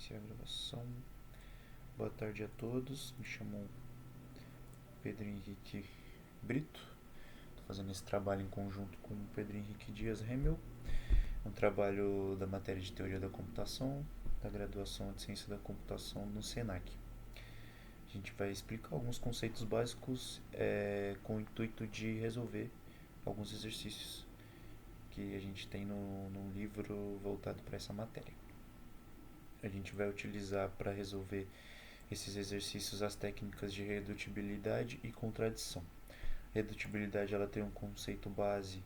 iniciar a gravação. Boa tarde a todos. Me chamo Pedro Henrique Brito. Estou fazendo esse trabalho em conjunto com o Pedro Henrique Dias Remel. Um trabalho da matéria de Teoria da Computação, da graduação de Ciência da Computação no SENAC. A gente vai explicar alguns conceitos básicos com o intuito de resolver alguns exercícios que a gente tem num livro voltado para essa matéria. A gente vai utilizar para resolver esses exercícios as técnicas de redutibilidade e contradição. Redutibilidade ela tem um conceito base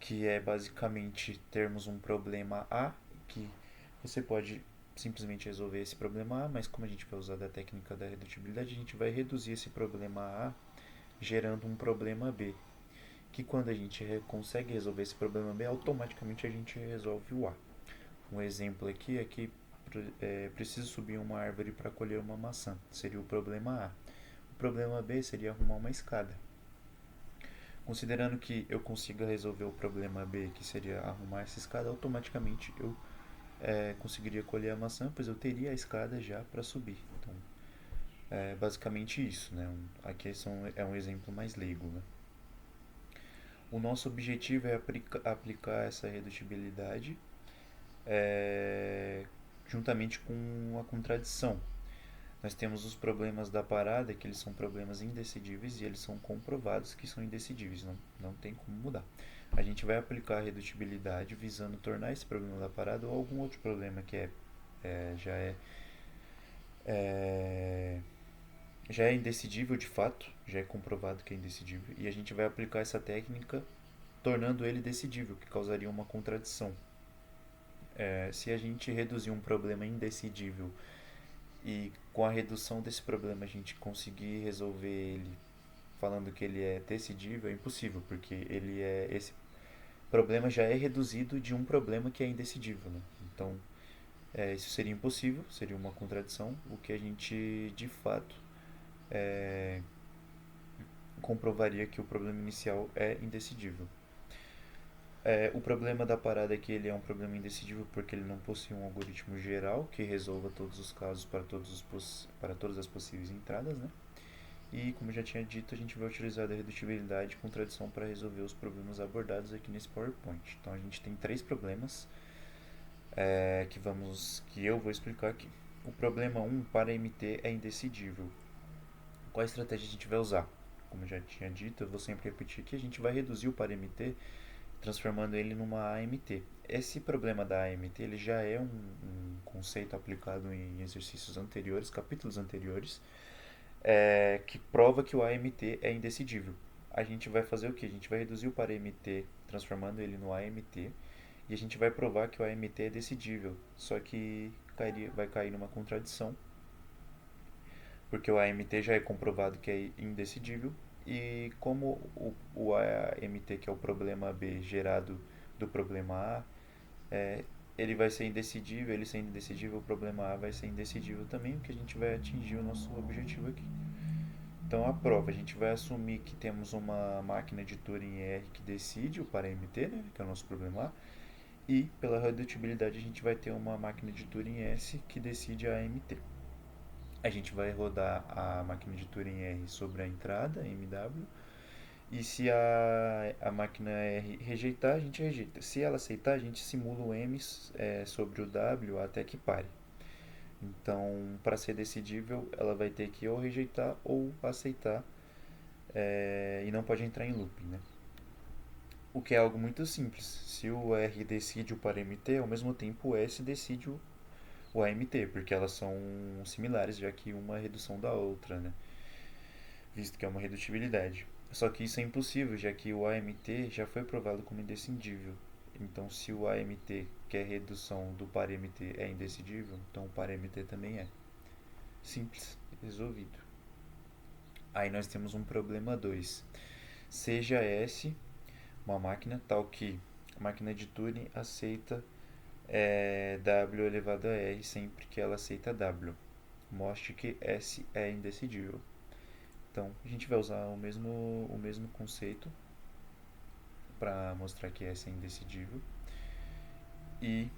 que é basicamente termos um problema A, que você pode simplesmente resolver esse problema A, mas como a gente vai usar da técnica da redutibilidade, a gente vai reduzir esse problema A gerando um problema B, que quando a gente consegue resolver esse problema B, automaticamente a gente resolve o A. Um exemplo aqui é que preciso subir uma árvore para colher uma maçã, seria o problema A. O problema B seria arrumar uma escada. Considerando que eu consiga resolver o problema B, que seria arrumar essa escada, automaticamente eu conseguiria colher a maçã, pois eu teria a escada já para subir. Então, é basicamente isso, né? Aqui é um exemplo mais leigo, né? O nosso objetivo é aplicar essa redutibilidade juntamente com a contradição. Nós temos os problemas da parada, que eles são problemas indecidíveis e eles são comprovados que são indecidíveis, não tem como mudar. A gente vai aplicar a redutibilidade visando tornar esse problema da parada ou algum outro problema que já é indecidível de fato, já é comprovado que é indecidível, e a gente vai aplicar essa técnica tornando ele decidível, que causaria uma contradição. Se a gente reduzir um problema indecidível e com a redução desse problema a gente conseguir resolver ele falando que ele é decidível, é impossível, porque esse problema já é reduzido de um problema que é indecidível, né? Então, isso seria impossível, seria uma contradição, o que a gente de fato comprovaria que o problema inicial é indecidível. O problema da parada é que ele é um problema indecidível porque ele não possui um algoritmo geral que resolva todos os casos para todas as possíveis entradas, né? E, como eu já tinha dito, a gente vai utilizar a redutibilidade e contradição para resolver os problemas abordados aqui nesse PowerPoint. Então, a gente tem 3 problemas que eu vou explicar aqui. O problema 1, para MT, é indecidível. Qual a estratégia a gente vai usar? Como eu já tinha dito, eu vou sempre repetir aqui, a gente vai reduzir o para MT transformando ele numa AMT. Esse problema da AMT ele já é um conceito aplicado em exercícios anteriores, capítulos anteriores, que prova que o AMT é indecidível. A gente vai fazer o que? A gente vai reduzir o para MT transformando ele no AMT e a gente vai provar que o AMT é decidível, só que vai cair numa contradição, porque o AMT já é comprovado que é indecidível e como o AMT, que é o problema B gerado do problema A, ele vai ser indecidível, ele sendo indecidível, o problema A vai ser indecidível também, o que a gente vai atingir o nosso objetivo aqui. Então, a prova, a gente vai assumir que temos uma máquina de Turing R que decide o para MT, né, que é o nosso problema A, e pela redutibilidade a gente vai ter uma máquina de Turing S que decide a AMT. A gente vai rodar a máquina de Turing R sobre a entrada, MW, e se a máquina R rejeitar, a gente rejeita. Se ela aceitar, a gente simula o M sobre o W até que pare. Então, para ser decidível, ela vai ter que ou rejeitar ou aceitar e não pode entrar em looping, né? O que é algo muito simples. Se o R decide o para MT, ao mesmo tempo o S decide o AMT, porque elas são similares, já que uma é redução da outra, né? Visto que é uma redutibilidade. Só que isso é impossível, já que o AMT já foi provado como indecidível. Então, se o AMT, que é redução do par MT, é indecidível, então o par MT também é. Simples, resolvido. Aí nós temos um problema 2. Seja S uma máquina tal que a máquina de Turing aceita W elevado a R sempre que ela aceita W. Mostre que S é indecidível. Então, a gente vai usar o mesmo conceito para mostrar que S é indecidível. E,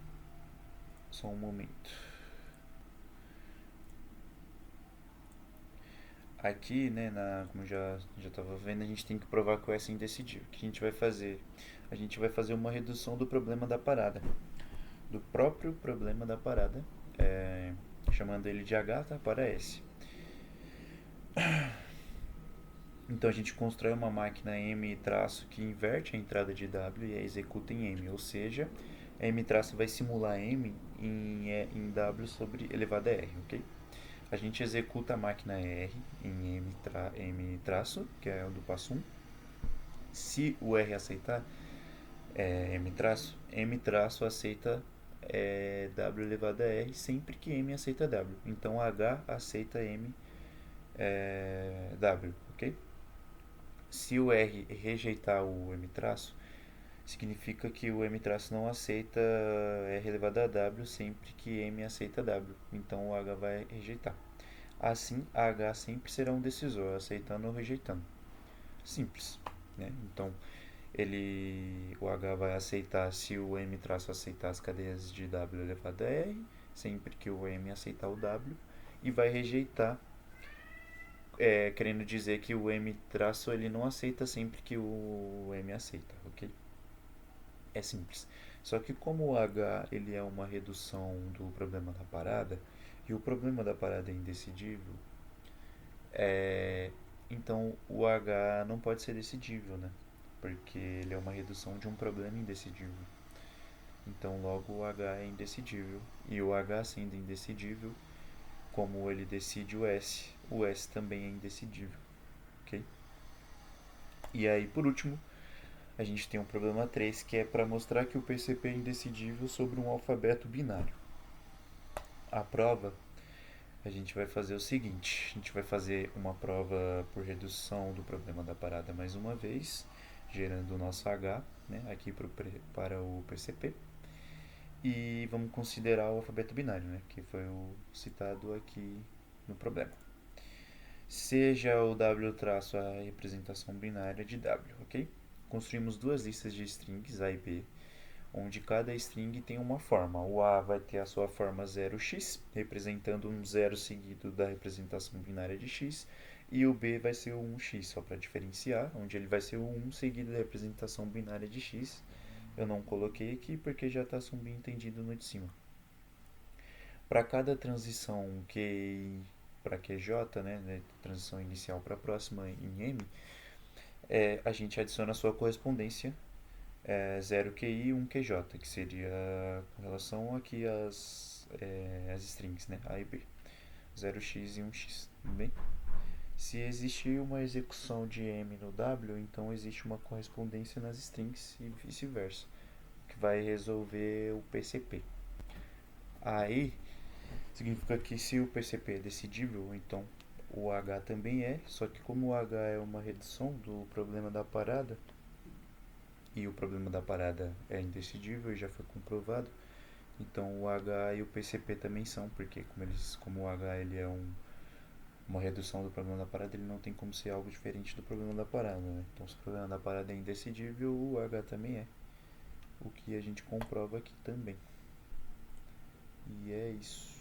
só um momento. aqui, né, como já estava vendo, a gente tem que provar que o S é indecidível. O que a gente vai fazer? A gente vai fazer uma redução do problema da parada, do próprio problema da parada, chamando ele de H, tá, para S. Então a gente constrói uma máquina M traço que inverte a entrada de W e a executa em M, ou seja, M traço vai simular M em W sobre elevado a R, ok? A gente executa a máquina R em M traço, que é o do passo 1. Se o R aceitar M traço aceita W elevado a R sempre que M aceita W. Então H aceita M W, ok? Se o R rejeitar o M traço, significa que o M traço não aceita R elevado a W sempre que M aceita W. Então o H vai rejeitar. Assim, H sempre será um decisor, aceitando ou rejeitando. Simples, né? Então, o H vai aceitar se o M traço aceitar as cadeias de W elevado a R, sempre que o M aceitar o W, e vai rejeitar, querendo dizer que o M traço ele não aceita sempre que o M aceita, ok? É simples. Só que como o H ele é uma redução do problema da parada, e o problema da parada é indecidível, é, então o H não pode ser decidível, né? Porque ele é uma redução de um problema indecidível. Então logo o H é indecidível. E o H sendo indecidível, como ele decide o S também é indecidível. Ok? E aí por último, a gente tem um problema 3 que é para mostrar que o PCP é indecidível sobre um alfabeto binário. A prova a gente vai fazer o seguinte: a gente vai fazer uma prova por redução do problema da parada mais uma vez, gerando o nosso H, né, aqui para o PCP. E vamos considerar o alfabeto binário, né, que foi o citado aqui no problema. Seja o W traço a representação binária de W, ok? Construímos duas listas de strings A e B, onde cada string tem uma forma. O A vai ter a sua forma 0x, representando um zero seguido da representação binária de x, e o B vai ser o 1x, só para diferenciar, onde ele vai ser o 1 seguido da representação binária de x. Eu não coloquei aqui porque já está subentendido no de cima. Para cada transição QI para QJ, né, transição inicial para próxima em M, a gente adiciona a sua correspondência 0 QI e 1 QJ, que seria com relação aqui as strings, né, A e B, 0x e 1x, tudo bem? Se existir uma execução de M no W, então existe uma correspondência nas strings e vice-versa, que vai resolver o PCP. Aí, significa que se o PCP é decidível, então o H também é, só que como o H é uma redução do problema da parada, e o problema da parada é indecidível e já foi comprovado, então o H e o PCP também são, porque como o H ele é uma redução do problema da parada, ele não tem como ser algo diferente do problema da parada, né? Então se o problema da parada é indecidível, o H também é, o que a gente comprova aqui também. E é isso.